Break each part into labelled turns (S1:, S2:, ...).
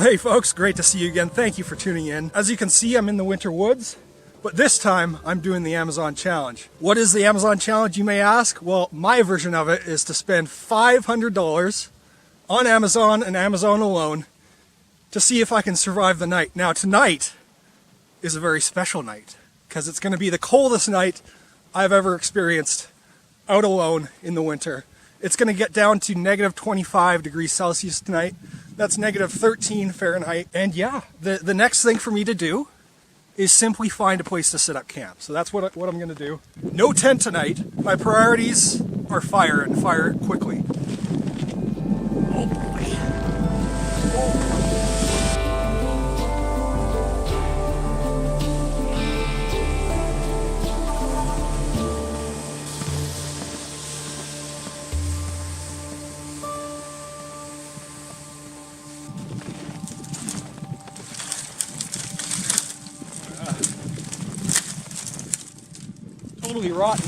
S1: Hey folks, great to see you again. Thank you for tuning in. As you can see, I'm in the winter woods, but this time I'm doing the Amazon Challenge. What is the Amazon Challenge, you may ask? Well, my version of it is to spend $500 on Amazon and Amazon alone to see if I can survive the night. Now tonight is a very special night because it's going to be the coldest night I've ever experienced out alone in the winter. It's going to get down to negative 25 degrees Celsius tonight. That's negative 13 Fahrenheit. And yeah, the next thing for me to do is simply find a place to set up camp. So that's what I'm going to do. No tent tonight. My priorities are fire, and fire quickly. Oh boy. Oh. Totally rotten,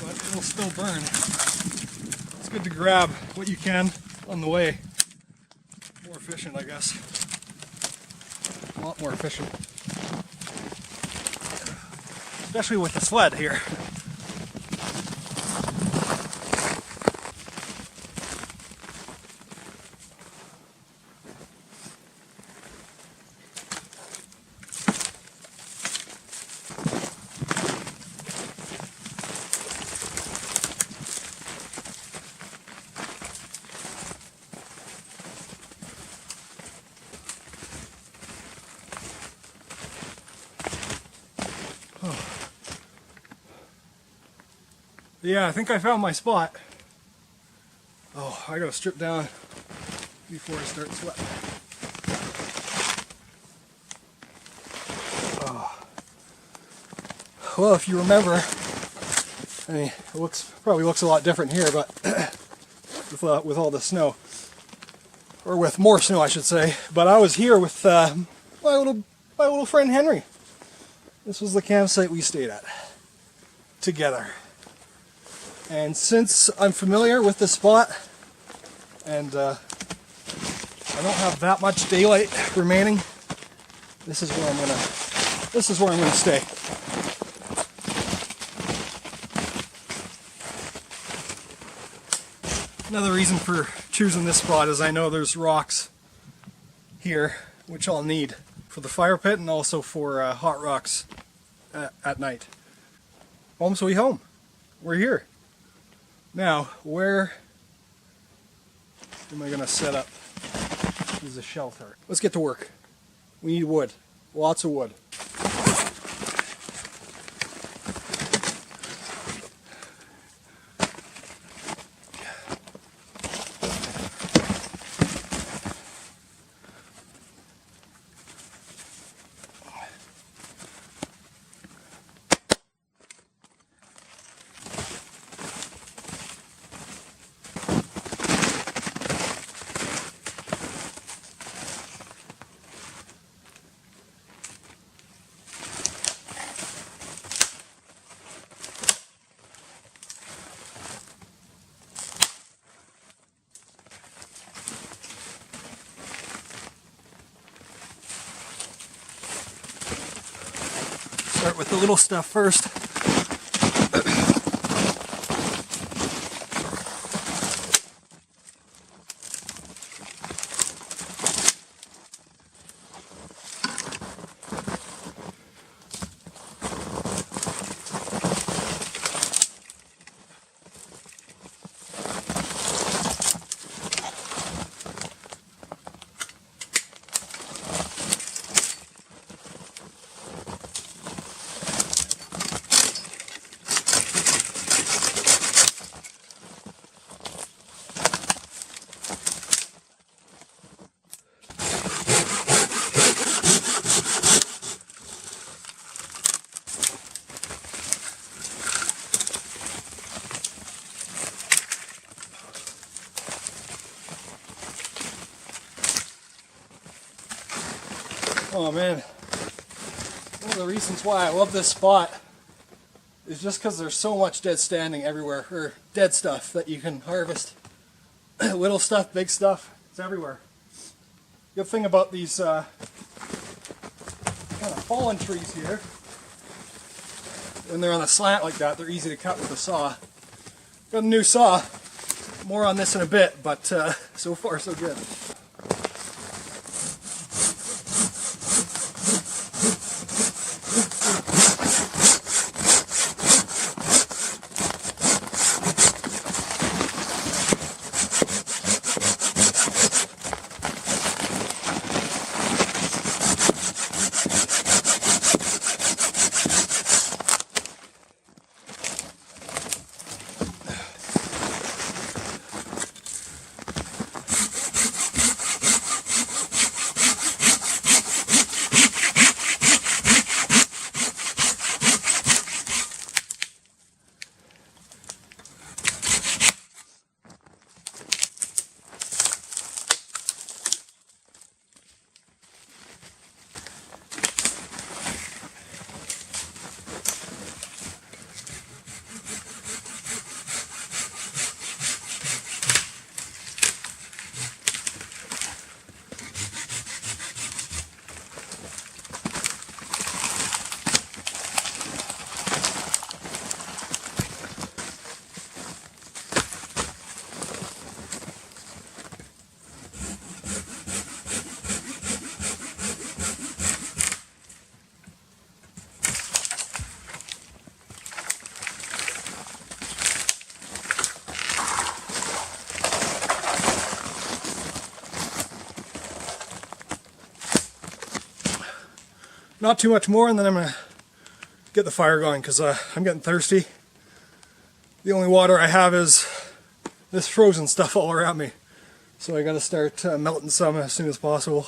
S1: but it'll still burn. It's good to grab what you can on the way. More efficient, I guess. A lot more efficient. Especially with the sled here. Yeah, I think I found my spot. Oh, I gotta strip down before I start sweating. Oh. Well, if you remember, I mean, it probably looks a lot different here, but with all the snow, or with more snow, I should say. But I was here with my little friend Henry. This was the campsite we stayed at together. And since I'm familiar with this spot, and I don't have that much daylight remaining, this is where I'm gonna stay. Another reason for choosing this spot is I know there's rocks here, which I'll need for the fire pit and also for hot rocks at night. Home sweet home. We're here. Now, where am I going to set up as a shelter? Let's get to work. We need wood. Lots of wood. Start with the little stuff first. Oh man, one of the reasons why I love this spot is just because there's so much dead standing everywhere, or dead stuff that you can harvest. Little stuff, big stuff, it's everywhere. Good thing about these kind of fallen trees here, when they're on a slant like that, they're easy to cut with a saw. Got a new saw. More on this in a bit, but so far so good. Not too much more, and then I'm going to get the fire going because I'm getting thirsty. The only water I have is this frozen stuff all around me. So I got to start melting some as soon as possible.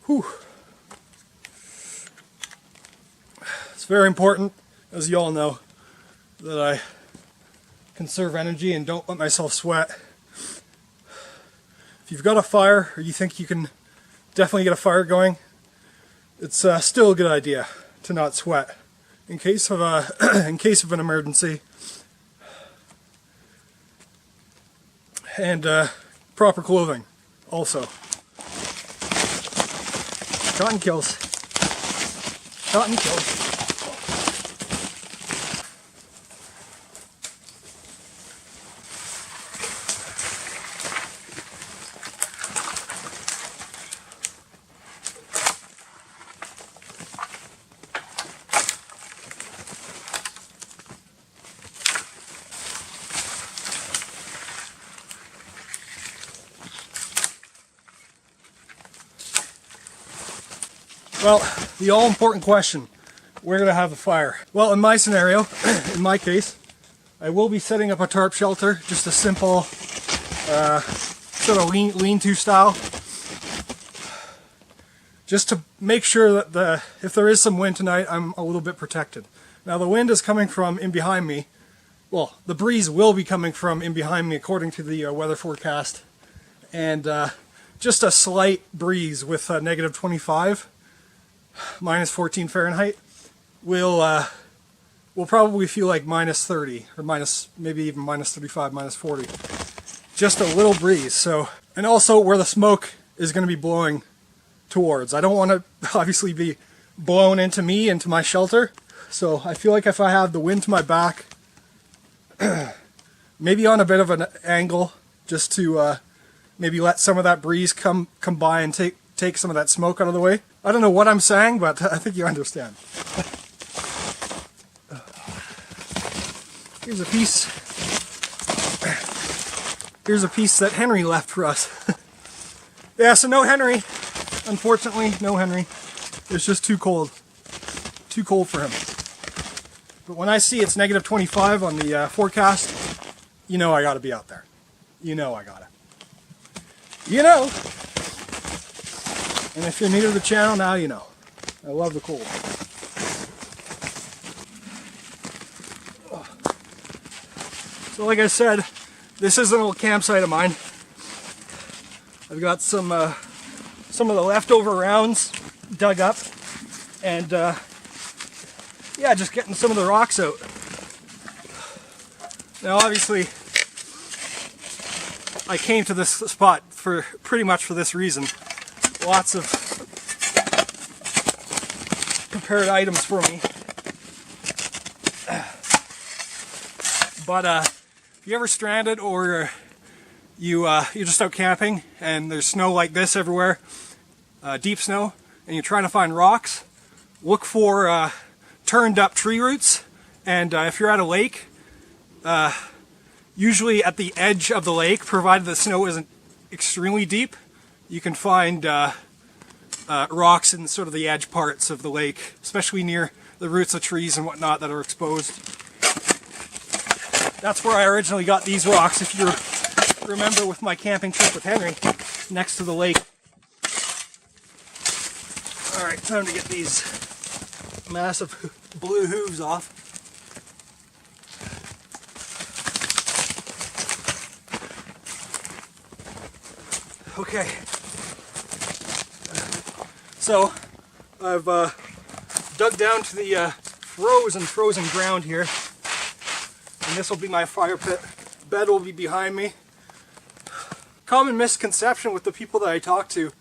S1: Whew. It's very important, as you all know, that I conserve energy and don't let myself sweat. If you've got a fire, or you think you can definitely get a fire going, it's still a good idea to not sweat in case of in case of an emergency. And proper clothing, also. Cotton kills. Cotton kills. Well, the all-important question, where do I have the fire? Well, in my scenario, in my case, I will be setting up a tarp shelter, just a simple sort of lean-to style, just to make sure that if there is some wind tonight, I'm a little bit protected. Now the wind is coming from in behind me. Well, the breeze will be coming from in behind me according to the weather forecast, and just a slight breeze with negative 25. Minus 14 Fahrenheit will probably feel like minus 30 or maybe even minus 35, minus 40. Just a little breeze. So, and also where the smoke is going to be blowing towards. I don't want to obviously be blown into me, into my shelter. So I feel like if I have the wind to my back, maybe on a bit of an angle, just to maybe let some of that breeze come by and take some of that smoke out of the way. I don't know what I'm saying, but I think you understand. Here's a piece that Henry left for us. Yeah, so no Henry. Unfortunately, no Henry. It's just too cold. Too cold for him. But when I see it's negative 25 on the forecast, you know I gotta be out there. You know I gotta. You know! And if you're new to the channel, now you know. I love the cold. So like I said, this is an old campsite of mine. I've got some of the leftover rounds dug up, and yeah, just getting some of the rocks out. Now obviously, I came to this spot for pretty much for this reason. Lots of prepared items for me. But if you're ever stranded or you're just out camping and there's snow like this everywhere, deep snow, and you're trying to find rocks, look for turned up tree roots. And if you're at a lake, usually at the edge of the lake, provided the snow isn't extremely deep, you can find rocks in sort of the edge parts of the lake, especially near the roots of trees and whatnot that are exposed. That's where I originally got these rocks, if you remember, with my camping trip with Henry, next to the lake. Alright, time to get these massive blue hooves off. Okay, so I've dug down to the frozen ground here, and this will be my fire pit. Bed will be behind me. Common misconception with the people that I talk to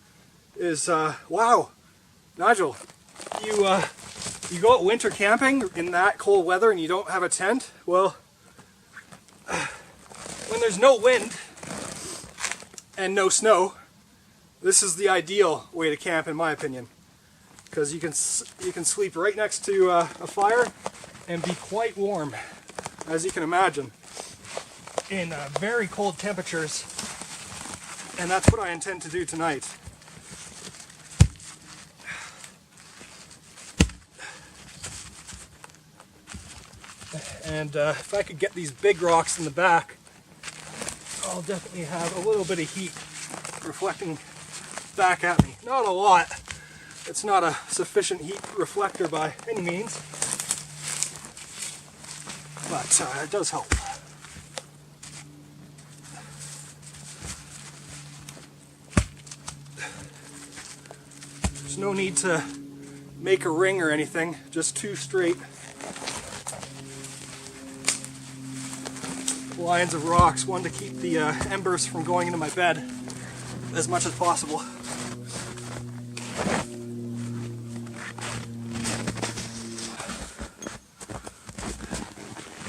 S1: is, wow, Nigel, you go out winter camping in that cold weather and you don't have a tent? Well, when there's no wind and no snow, this is the ideal way to camp, in my opinion, because you can sleep right next to a fire and be quite warm, as you can imagine, in very cold temperatures, and that's what I intend to do tonight. And if I could get these big rocks in the back, I'll definitely have a little bit of heat reflecting back at me. Not a lot. It's not a sufficient heat reflector by any means, but it does help. There's no need to make a ring or anything, just two straight lines of rocks, one to keep the embers from going into my bed as much as possible.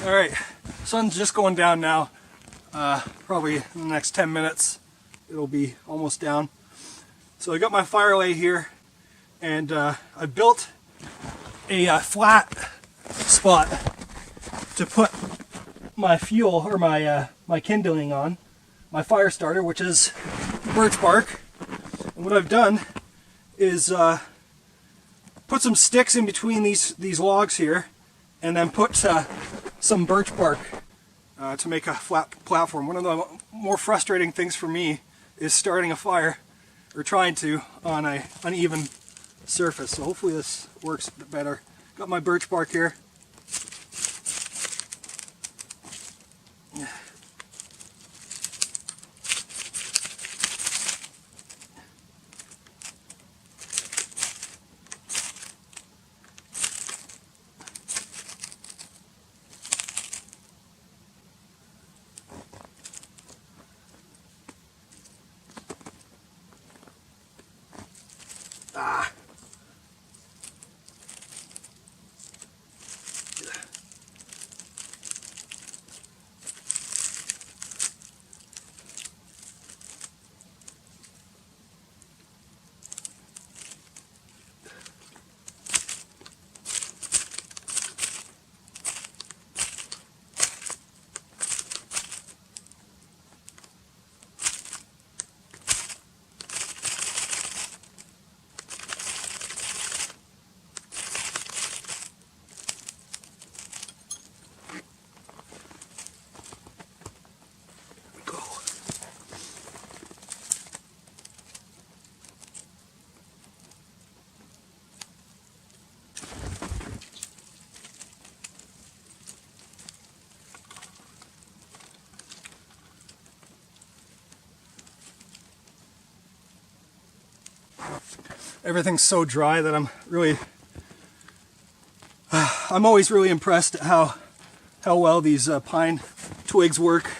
S1: Alright, sun's just going down now. Probably in the next 10 minutes it'll be almost down. So I got my fire lay here, and I built a flat spot to put my fuel, or my kindling on, my fire starter, which is birch bark. And what I've done is put some sticks in between these logs here, and then put some birch bark to make a flat platform. One of the more frustrating things for me is starting a fire, or trying to, on an uneven surface. So hopefully this works a bit better. Got my birch bark here. Everything's so dry that I'm always really impressed at how well these pine twigs work.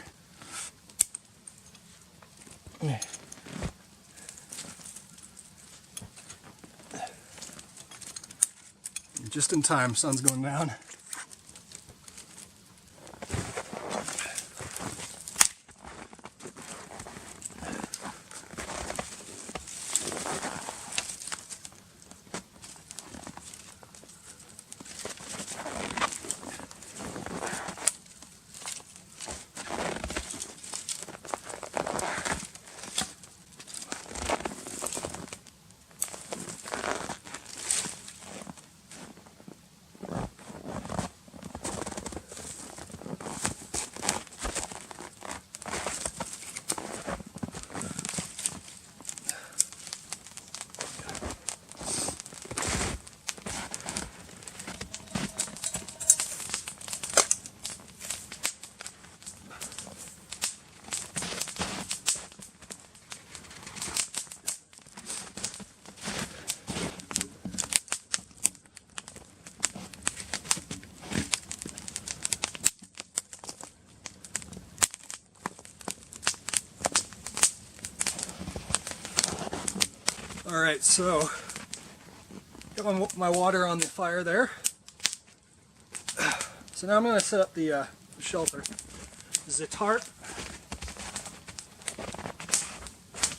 S1: just in time, sun's going down. Alright, so got my water on the fire there. So now I'm going to set up the shelter. This is a tarp.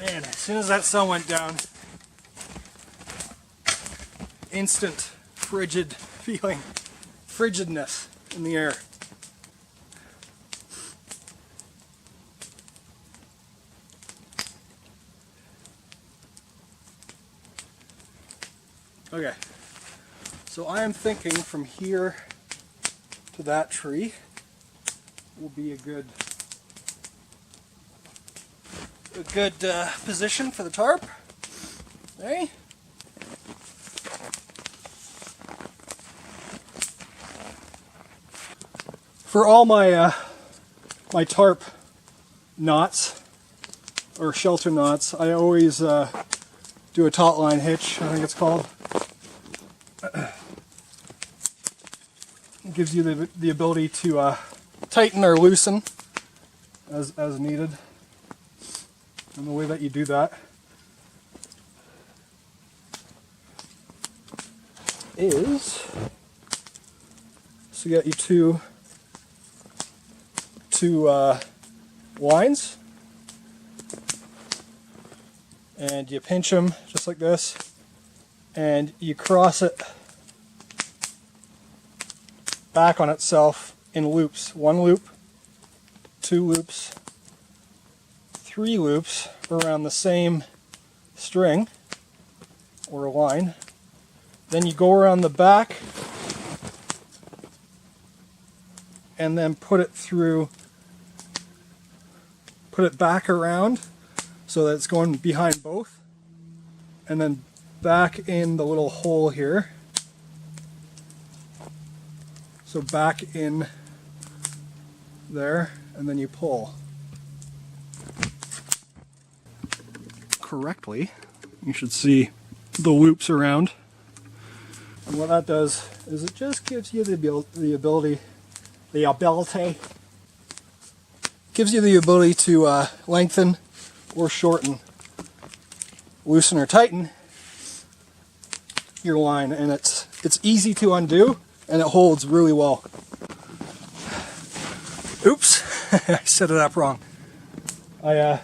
S1: Man, as soon as that sun went down, instant frigid feeling, frigidness in the air. Okay, so I am thinking from here to that tree will be a good position for the tarp. Okay. For all my my tarp knots or shelter knots, I always do a taut line hitch, I think it's called. It gives you the ability to tighten or loosen as needed. And the way that you do that is, so you got your two lines, and you pinch them just like this, and you cross it back on itself in loops. 1 loop, 2 loops, 3 loops around the same string or line. Then you go around the back and then put it back around so that it's going behind both, and then back in the little hole here. So back in there, and then you pull correctly. You should see the loops around. And what that does is it just gives you the ability to lengthen or shorten, loosen or tighten your line, and it's easy to undo, and it holds really well. Oops, I set it up wrong. I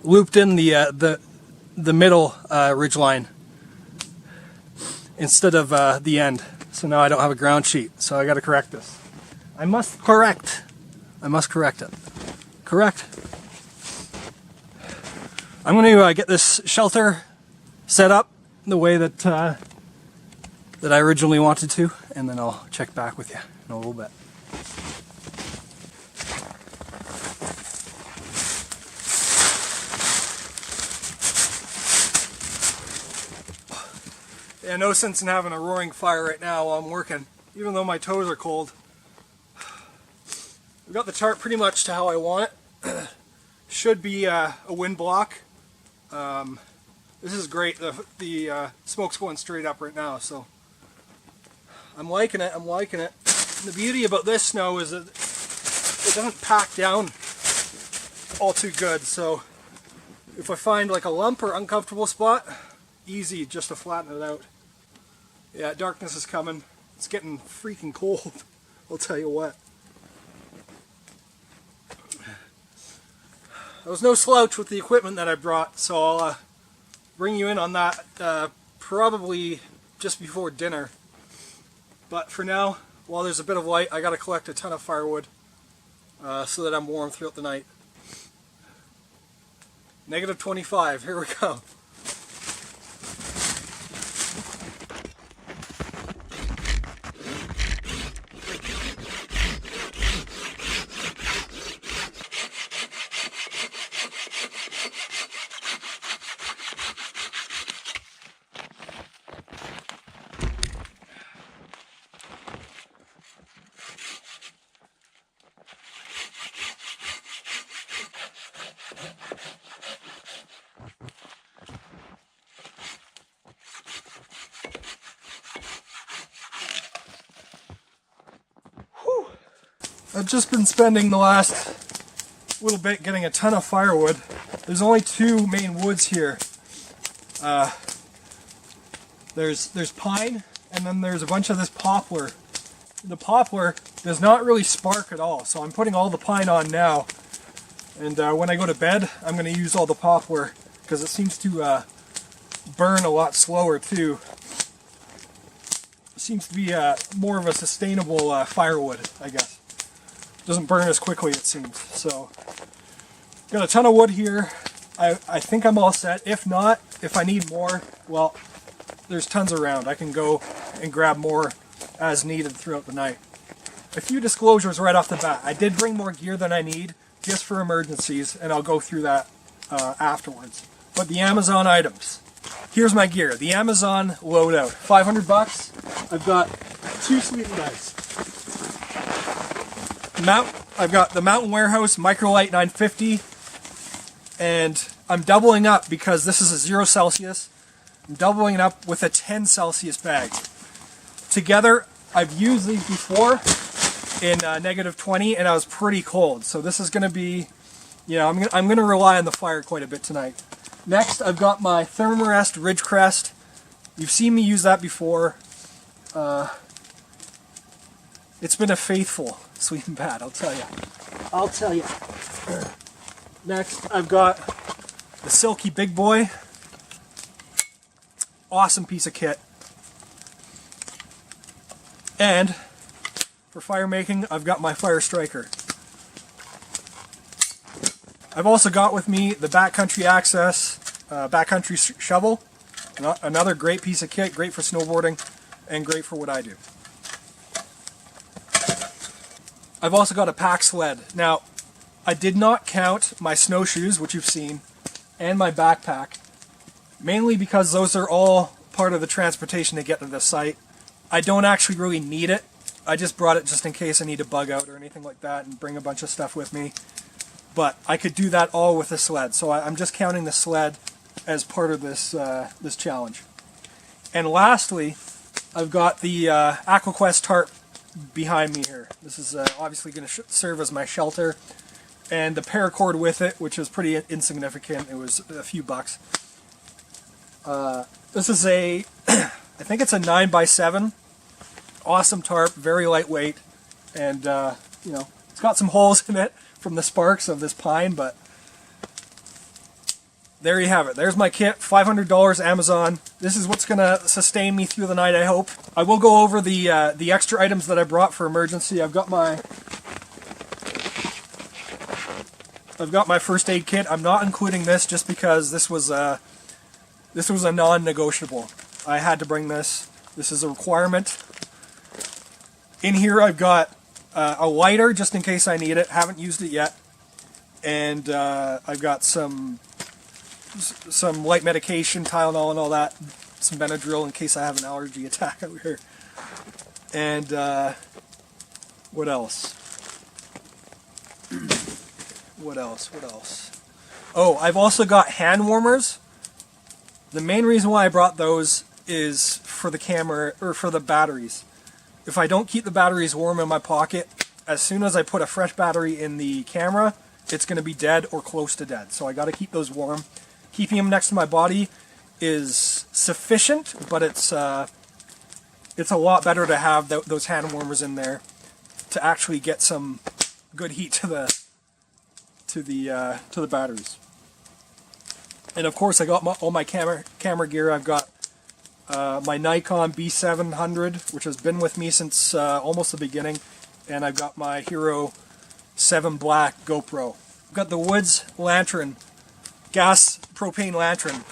S1: looped in the middle ridge line instead of the end, so now I don't have a ground sheet. So I got to correct this. I must correct it. Correct. I'm going to get this shelter set up the way that I originally wanted to, and then I'll check back with you in a little bit. Yeah, no sense in having a roaring fire right now while I'm working, even though my toes are cold. I've got the tarp pretty much to how I want it. Should be a wind block. This is great. The smoke's going straight up right now, so I'm liking it. And the beauty about this snow is that it doesn't pack down all too good. So if I find like a lump or uncomfortable spot, easy just to flatten it out. Yeah, darkness is coming. It's getting freaking cold. I'll tell you what. I was no slouch with the equipment that I brought, so I'll bring you in on that probably just before dinner. But for now, while there's a bit of light, I gotta collect a ton of firewood so that I'm warm throughout the night. Negative 25, here we go. I've just been spending the last little bit getting a ton of firewood. There's only two main woods here. There's pine, and then there's a bunch of this poplar. The poplar does not really spark at all, so I'm putting all the pine on now. And when I go to bed, I'm going to use all the poplar because it seems to burn a lot slower too. It seems to be more of a sustainable firewood, I guess. Doesn't burn as quickly, it seems. So, got a ton of wood here. I think I'm all set. If not, if I need more, well, there's tons around. I can go and grab more as needed throughout the night. A few disclosures right off the bat. I did bring more gear than I need, just for emergencies, and I'll go through that afterwards. But the Amazon items. Here's my gear. The Amazon loadout. 500 bucks. I've got 2 sweetened ice. I've got the Mountain Warehouse Microlight 950, and I'm doubling up because this is a 0 Celsius. I'm doubling it up with a 10 Celsius bag. Together, I've used these before in negative 20, and I was pretty cold. So this is going to be, I'm going to rely on the fire quite a bit tonight. Next, I've got my Thermarest Ridgecrest. You've seen me use that before. It's been a faithful sleeping pad, I'll tell you. Next, I've got the Silky Big Boy. Awesome piece of kit. And for fire making, I've got my Fire Striker. I've also got with me the Backcountry Access Backcountry Shovel. Another great piece of kit, great for snowboarding and great for what I do. I've also got a pack sled. Now, I did not count my snowshoes, which you've seen, and my backpack, mainly because those are all part of the transportation to get to the site. I don't actually really need it. I just brought it just in case I need to bug out or anything like that and bring a bunch of stuff with me. But I could do that all with the sled, so I'm just counting the sled as part of this this challenge. And lastly, I've got the AquaQuest tarp behind me here. This is obviously going to serve as my shelter, and the paracord with it, which is pretty insignificant. It was a few bucks. This is I think it's a 9x7. Awesome tarp, very lightweight, and it's got some holes in it from the sparks of this pine, but there you have it. There's my kit, $500 Amazon. This is what's going to sustain me through the night, I hope. I will go over the extra items that I brought for emergency. I've got my first aid kit. I'm not including this just because this was a non-negotiable. I had to bring this. This is a requirement. In here I've got a lighter just in case I need it. Haven't used it yet. And I've got some light medication, Tylenol and all that, some Benadryl in case I have an allergy attack out here. And what else? What else? Oh, I've also got hand warmers. The main reason why I brought those is for the camera, or for the batteries. If I don't keep the batteries warm in my pocket, as soon as I put a fresh battery in the camera, it's going to be dead or close to dead. So I got to keep those warm. Keeping them next to my body is sufficient, but it's it's a lot better to have those hand warmers in there to actually get some good heat to the batteries. And of course I got all my camera gear. I've got my Nikon B700, which has been with me since almost the beginning, and I've got my Hero 7 Black GoPro. I've got the Woods lantern, gas propane lantern,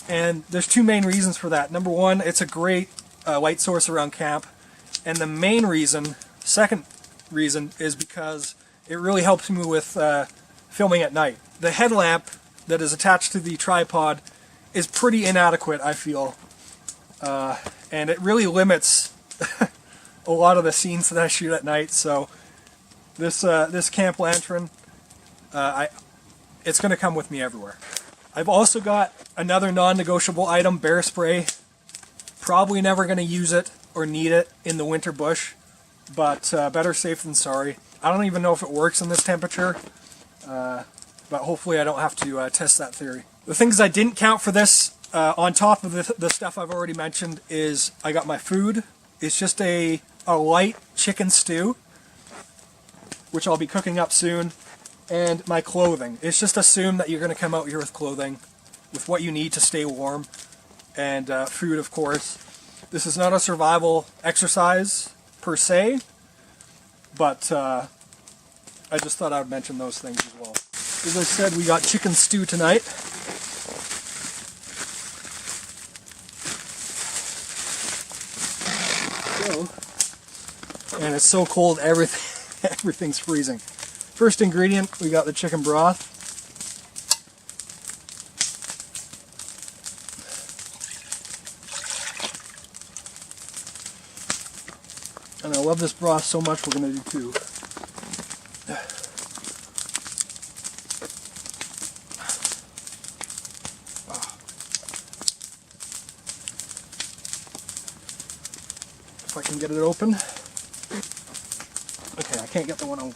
S1: and there's two main reasons for that. Number one, it's a great light source around camp, and the main reason, second reason, is because it really helps me with filming at night. The headlamp that is attached to the tripod is pretty inadequate, I feel. And it really limits a lot of the scenes that I shoot at night. So this camp lantern, it's going to come with me everywhere. I've also got another non-negotiable item, bear spray. Probably never going to use it or need it in the winter bush, but better safe than sorry. I don't even know if it works in this temperature, but hopefully I don't have to test that theory. The things I didn't count for this, on top of the stuff I've already mentioned, is I got my food. It's just a light chicken stew, which I'll be cooking up soon, and my clothing. It's just assumed that you're going to come out here with clothing, with what you need to stay warm, and food, of course. This is not a survival exercise per se, but I just thought I would mention those things as well. As I said, we got chicken stew tonight. And it's so cold, everything's freezing. First ingredient, we got the chicken broth. And I love this broth so much, we're going to do two. If I can get it open. Okay, I can't get the one open.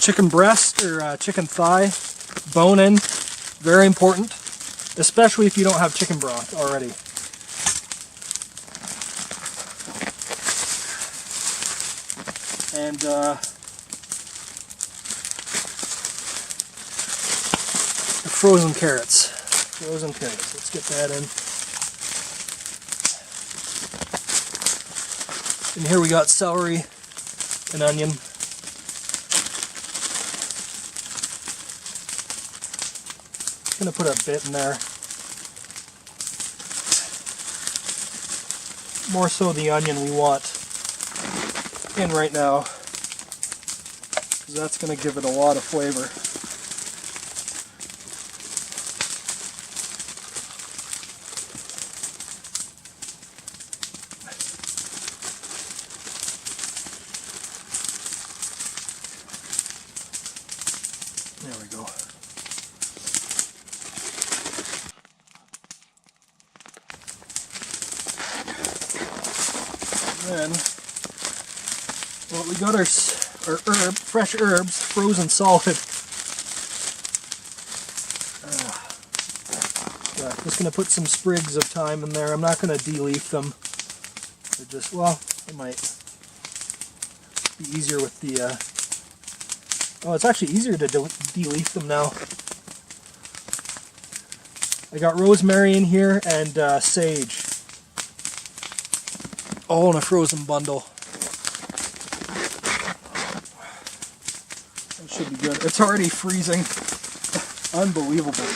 S1: Chicken breast or chicken thigh, bone in, very important, especially if you don't have chicken broth already. And frozen carrots. Frozen carrots. Let's get that in. And here we got celery and onion. I'm going to put a bit in there. More so the onion we want in right now, because that's going to give it a lot of flavor. There we go. And then, well, we got our fresh herbs, frozen solid. Just going to put some sprigs of thyme in there. I'm not going to de-leaf them. They're just, well, it might be easier with the... Oh, it's actually easier to de-leaf them now. I got rosemary in here and sage. All in a frozen bundle. That should be good. It's already freezing. Unbelievable.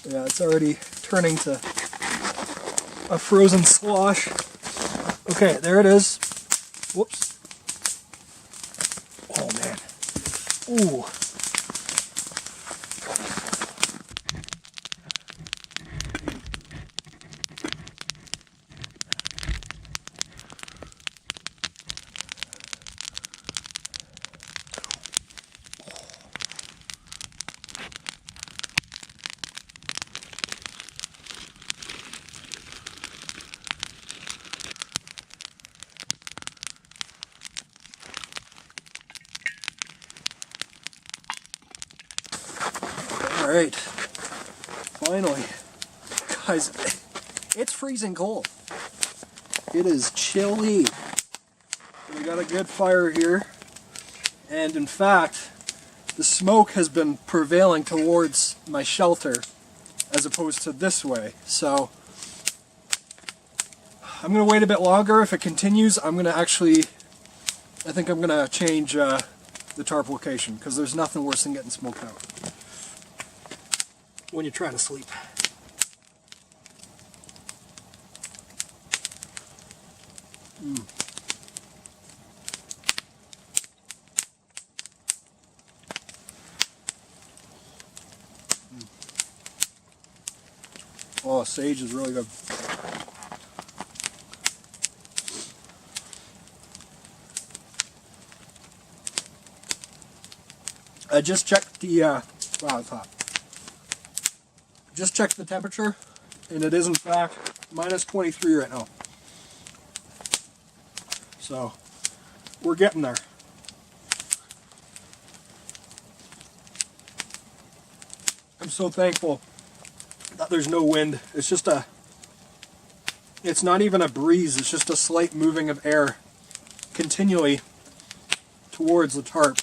S1: Yeah, it's already turning to a frozen slosh. Okay, there it is. Whoops. Oh man. Ooh. Alright, finally. Guys, it's freezing cold. It is chilly. We got a good fire here, and in fact, the smoke has been prevailing towards my shelter as opposed to this way. So I'm going to wait a bit longer. If it continues, I think I'm going to change the tarp location, because there's nothing worse than getting smoked out when you're trying to sleep. Oh, sage is really good. I just checked the, wow, it's hot. Just checked the temperature, and it is in fact minus 23 right now. So, we're getting there. I'm so thankful that there's no wind. It's not even a breeze, it's just a slight moving of air continually towards the tarp.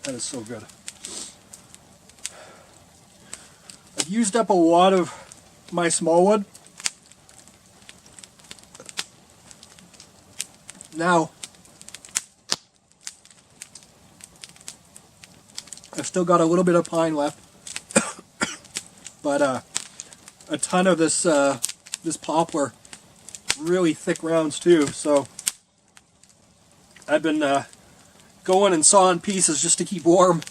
S1: That is so good. I've used up a lot of my small wood. Now, I've still got a little bit of pine left, but a ton of this poplar, really thick rounds too. So I've been going and sawing pieces just to keep warm,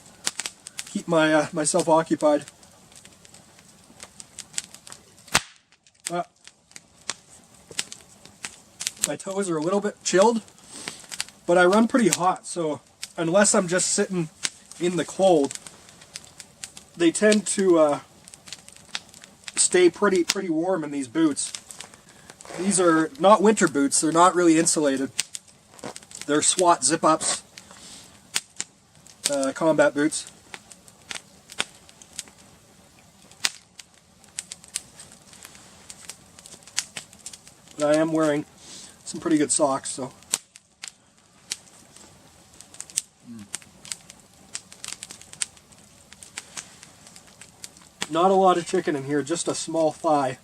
S1: keep my myself occupied. My toes are a little bit chilled, but I run pretty hot, so unless I'm just sitting in the cold, they tend to stay pretty warm in these boots. These are not winter boots, they're not really insulated. They're SWAT zip-ups, combat boots. But I am wearing some pretty good socks, so. Not a lot of chicken in here, just a small thigh.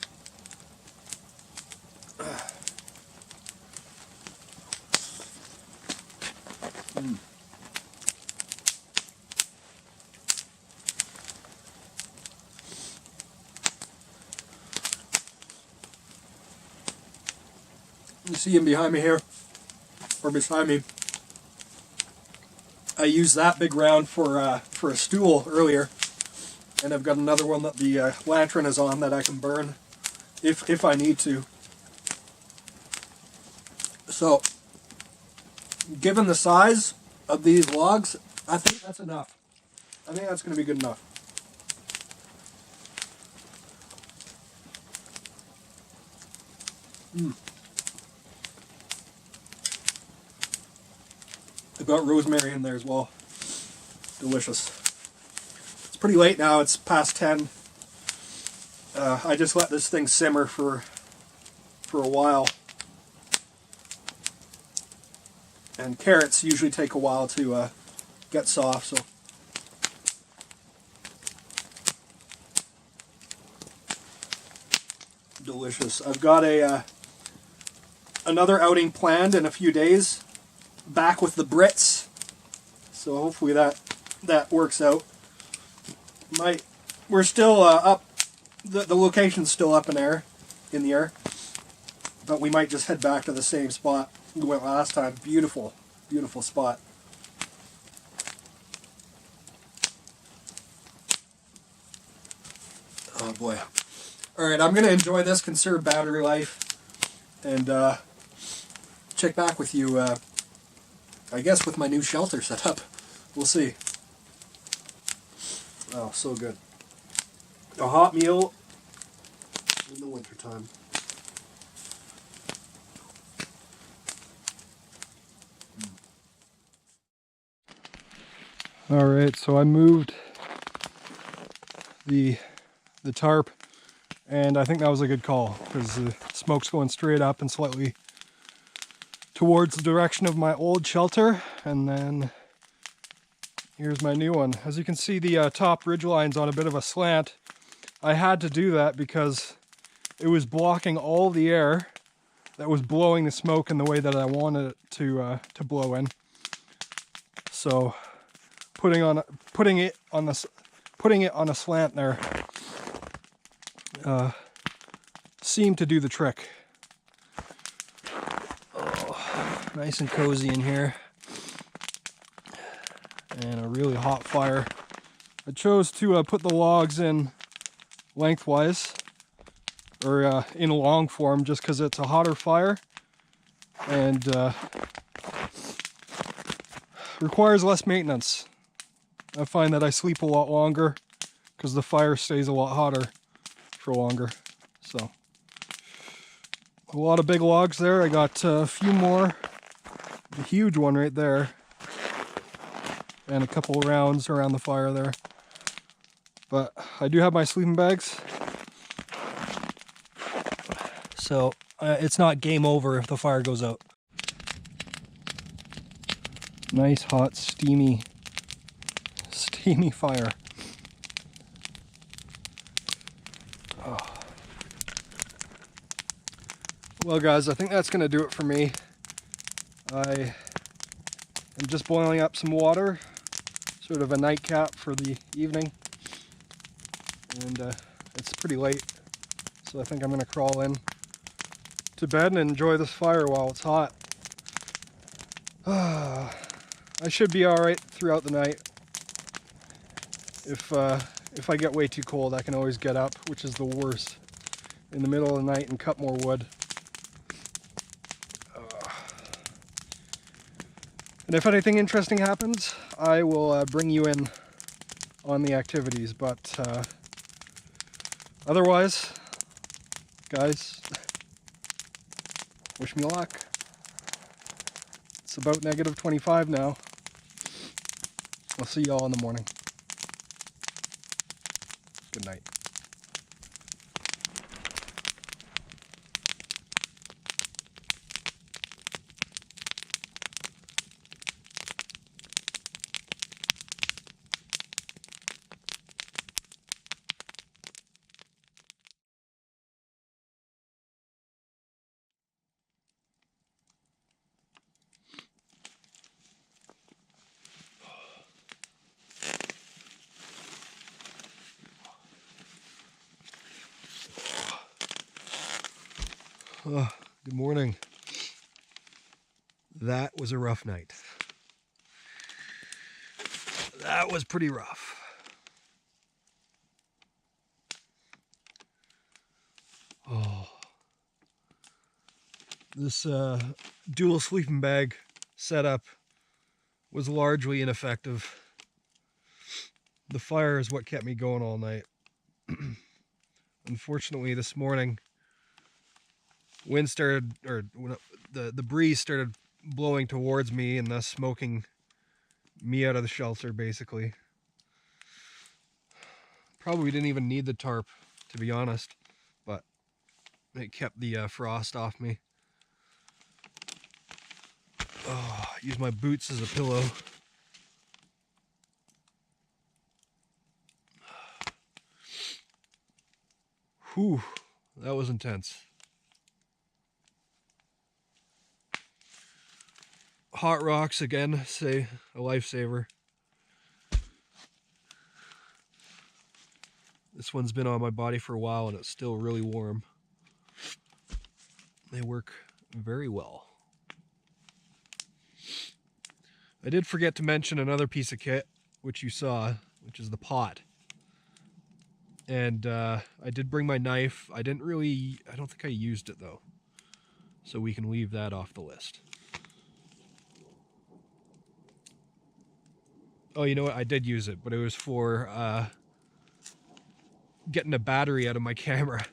S1: You see him behind me here, or beside me. I used that big round for a stool earlier, and I've got another one that the lantern is on that I can burn if I need to. So, given the size of these logs, I think that's enough. I think that's going to be good enough. I've got rosemary in there as well. Delicious. It's pretty late now, it's past 10. I just let this thing simmer for a while. And carrots usually take a while to get soft, so. Delicious. I've got another outing planned in a few days. Back with the Brits, so hopefully that works out. We're still up. The location's still up in the air, but we might just head back to the same spot we went last time. Beautiful, beautiful spot. Oh boy! All right, I'm gonna enjoy this, conserve battery life, and check back with you. I guess with my new shelter set up. We'll see. Oh, so good. A hot meal in the wintertime. All right, so I moved the tarp, and I think that was a good call because the smoke's going straight up and slightly towards the direction of my old shelter. And then here's my new one. As you can see, the top ridge line's on a bit of a slant. I had to do that because it was blocking all the air that was blowing the smoke in the way that I wanted it to blow in. So putting it on a slant there seemed to do the trick. Oh, nice and cozy in here, and a really hot fire. I chose to put the logs in lengthwise, or in long form, just because it's a hotter fire and requires less maintenance. I find that I sleep a lot longer because the fire stays a lot hotter for longer. So a lot of big logs there. I got a few more, a huge one right there, and a couple rounds around the fire there. But I do have my sleeping bags, so it's not game over if the fire goes out. Nice, hot, steamy fire. Oh. Well guys, I think that's going to do it for me. I am just boiling up some water, sort of a nightcap for the evening. And it's pretty late, so I think I'm going to crawl in to bed and enjoy this fire while it's hot. I should be alright throughout the night. If I get way too cold, I can always get up, which is the worst, in the middle of the night and cut more wood. And if anything interesting happens, I will bring you in on the activities, but otherwise, guys, wish me luck. It's about -25 now. I'll see y'all in the morning. Good night. Good morning. That was a rough night. That was pretty rough. Oh. This dual sleeping bag setup was largely ineffective. The fire is what kept me going all night. Unfortunately, this morning, wind started, or the breeze started blowing towards me and thus smoking me out of the shelter, basically. Probably didn't even need the tarp, to be honest, but it kept the frost off me. Oh, use my boots as a pillow. Whew, that was intense. Hot rocks again, say a lifesaver. This one's been on my body for a while and it's still really warm. They work very well. I did forget to mention another piece of kit, which you saw, which is the pot. And I did bring my knife. I don't think I used it though. So we can leave that off the list. Oh, you know what? I did use it, but it was for getting a battery out of my camera.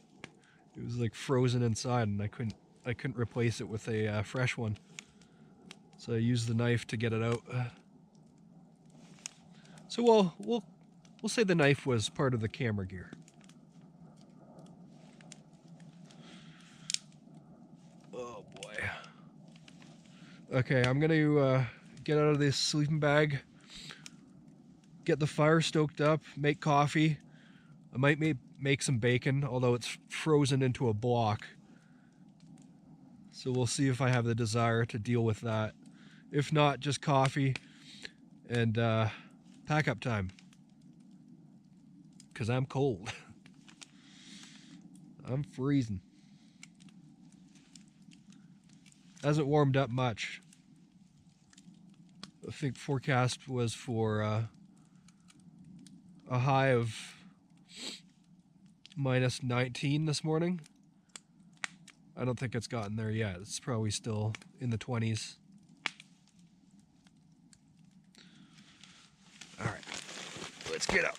S1: It was like frozen inside, and I couldn't replace it with a fresh one. So I used the knife to get it out.
S2: So we'll say the knife was part of the camera gear. Oh boy. Okay, I'm gonna get out of this sleeping bag, get the fire stoked up, make coffee. I might make some bacon, although it's frozen into a block. So we'll see if I have the desire to deal with that. If not, just coffee and pack up time. Because I'm cold. I'm freezing. Hasn't warmed up much. I think forecast was for a high of minus 19 this morning. I don't think it's gotten there yet. It's probably still in the 20s. All right, let's get up.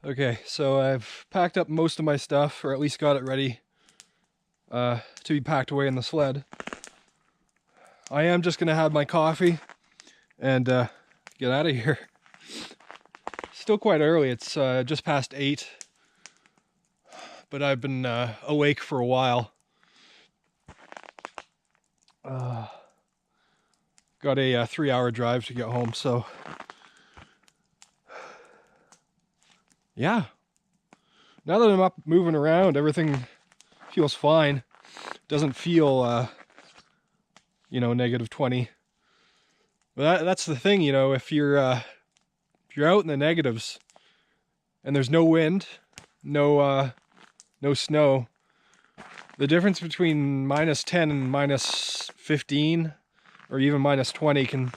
S2: Okay, so I've packed up most of my stuff, or at least got it ready to be packed away in the sled. I am just gonna have my coffee and get out of here. Still quite early, it's just past 8, but I've been awake for a while. Got a 3-hour drive to get home, so yeah. Now that I'm up moving around, everything feels fine. Doesn't feel, negative 20. But that's the thing, if you're out in the negatives and there's no wind, no snow, the difference between minus 10 and minus 15 or even minus 20 can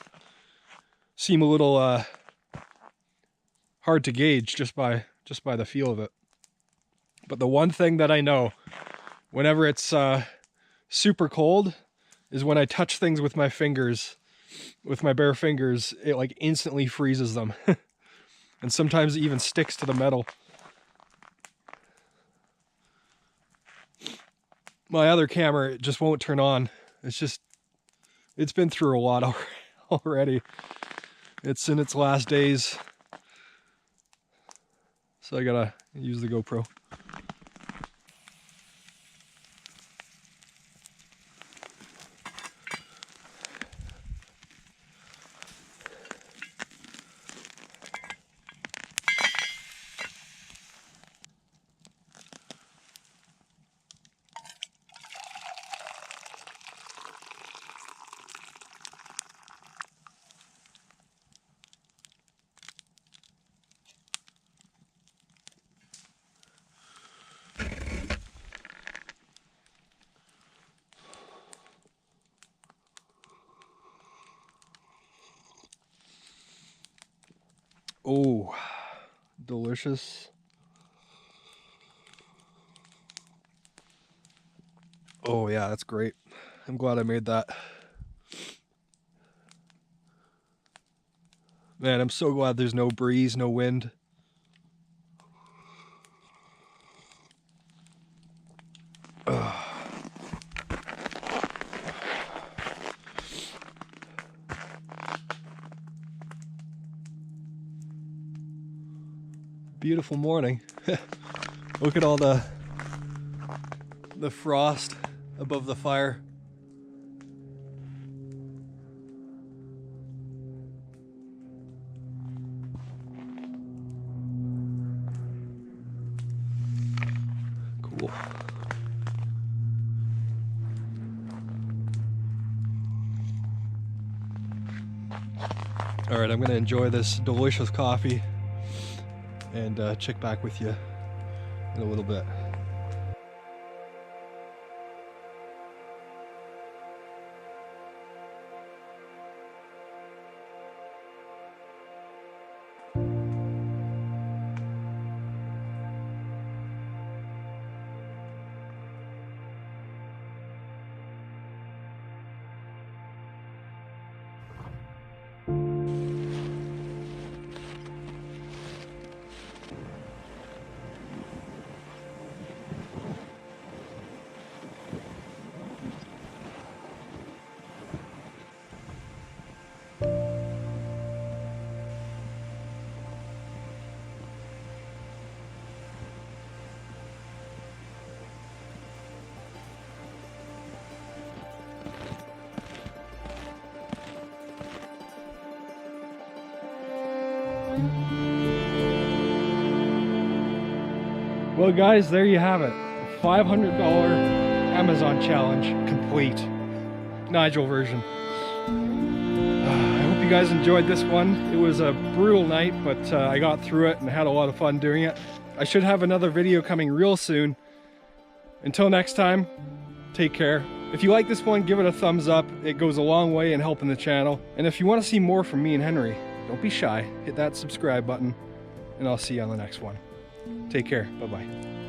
S2: seem a little hard to gauge just by the feel of it. But the one thing that I know whenever it's super cold is when I touch things with my fingers, with my bare fingers, it like instantly freezes them. And sometimes it even sticks to the metal. My other camera, it just won't turn on. It's been through a lot already. It's in its last days. So I gotta use the GoPro. Oh, delicious. Oh yeah, that's great. I'm glad I made that. Man, I'm so glad there's no breeze, no wind. Beautiful morning. Look at all the frost above the fire. All right, I'm gonna enjoy this delicious coffee and check back with you in a little bit. Well guys, there you have it. $500 Amazon challenge complete. Nigel version. I hope you guys enjoyed this one. It was a brutal night, but I got through it and had a lot of fun doing it. I should have another video coming real soon. Until next time, take care. If you like this one, give it a thumbs up. It goes a long way in helping the channel. And if you want to see more from me and Henry, don't be shy. Hit that subscribe button, and I'll see you on the next one. Take care. Bye-bye.